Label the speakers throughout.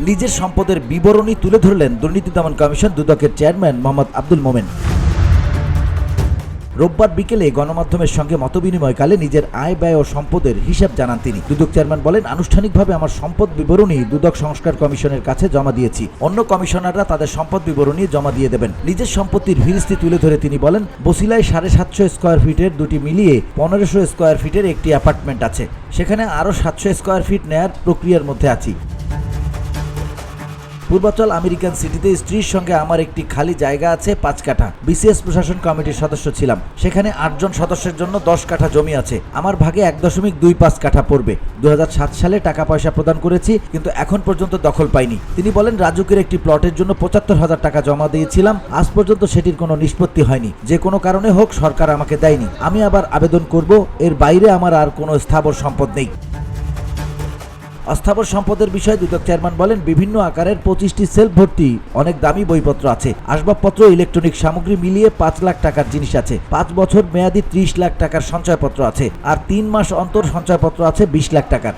Speaker 1: নিজের সম্পদের বিবরণী তুলে ধরলেন দুর্নীতি দমন কমিশন দুদকের চেয়ারম্যান মোহাম্মদ আব্দুল মোমেন। রোববার বিকেলে গণমাধ্যমের সঙ্গে মতবিনিময়কালে নিজের আয় ব্যয় ও সম্পদের হিসাব জানান তিনি। দুদক চেয়ারম্যান বলেন, আনুষ্ঠানিকভাবে আমার সম্পদ বিবরণী দুদক সংস্কার কমিশনের কাছে জমা দিয়েছি। অন্য কমিশনাররা তাদের সম্পদ বিবরণী জমা দিয়ে দেবেন। নিজের সম্পত্তির ফিরিস্তি তুলে ধরে তিনি বলেন, বসিলায় 750 স্কয়ার ফিটের দুটি মিলিয়ে 1500 স্কয়ার ফিটের একটি অ্যাপার্টমেন্ট আছে। সেখানে আরও 700 স্কয়ার ফিট নেয়ার প্রক্রিয়ার মধ্যে আছি। পূর্বাচল আমেরিকান সিটিতে স্ত্রীর সঙ্গে আমার একটি খালি জায়গা আছে 5 কাঠা। বিসিএস প্রশাসন কমিটির সদস্য ছিলাম। সেখানে 8 জন সদস্যের জন্য 10 কাঠা জমি আছে। আমার ভাগে 1.25 কাঠা পড়বে। 2007 সালে টাকা পয়সা প্রদান করেছি, কিন্তু এখন পর্যন্ত দখল পাইনি। তিনি বলেন, রাজুকের একটি প্লটের জন্য 75,000 টাকা জমা দিয়েছিলাম। আজ পর্যন্ত সেটির কোনো নিষ্পত্তি হয়নি। যে কোনো কারণে হোক সরকার আমাকে দেয়নি। আমি আবার আবেদন করব। এর বাইরে আমার আর কোনো স্থাবর সম্পদ নেই। অস্থাবর সম্পদের বিষয়ে দুদক চেয়ারম্যান বলেন, বিভিন্ন আকারের 25টি সেলফ ভর্তি অনেক দামি বইপত্র আছে। আসবাবপত্র, ইলেকট্রনিক সামগ্রী মিলিয়ে 5 লাখ টাকার জিনিস আছে। 5 বছর মেয়াদি 30 লাখ টাকার সঞ্চয়পত্র আছে। আর 3 মাস অন্তর সঞ্চয়পত্র আছে 20 লাখ টাকার।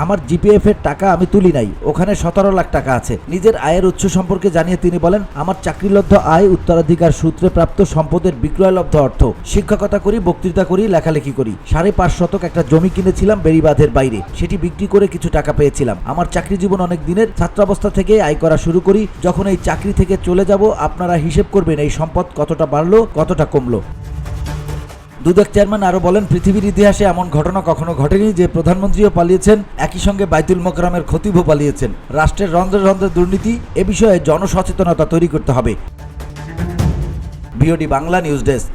Speaker 1: আমার জিপিএফ এর টাকা আমি তুলি নাই, ওখানে 17 লাখ টাকা আছে। নিজের আয়ের উৎস সম্পর্কে জানিয়ে তিনি বলেন, আমার চাকরিলব্ধ আয়, উত্তরাধিকার সূত্রে প্রাপ্ত সম্পদের বিক্রয়লব্ধ অর্থ। শিক্ষকতা করি, বক্তৃতা করি, লেখালেখি করি। 5.5 শতক একটা জমি কিনেছিলাম বেড়িবাঁধের বাইরে। সেটি বিক্রি করে কিছু টাকা পেয়েছিলাম। আমার চাকরি জীবন অনেক দিনের। ছাত্রাবস্থা থেকে আয় করা শুরু করি। যখন এই চাকরি থেকে চলে যাব, আপনারা হিসেব করবেন এই সম্পদ কতটা বাড়লো, কতটা কমলো। দুদক চেয়ারম্যান আরও বলেন, পৃথিবীর ইতিহাসে এমন ঘটনা কখনো ঘটেনি যে প্রধানমন্ত্রীও পালিয়েছেন, একই সঙ্গে বাইতুল মোকাররমের খতিবও পালিয়েছেন। রাষ্ট্রের রন্ধ্রে রন্ধ্রে দুর্নীতি, এ বিষয়ে জনসচেতনতা তৈরি করতে হবে। BOD Bangla news desk.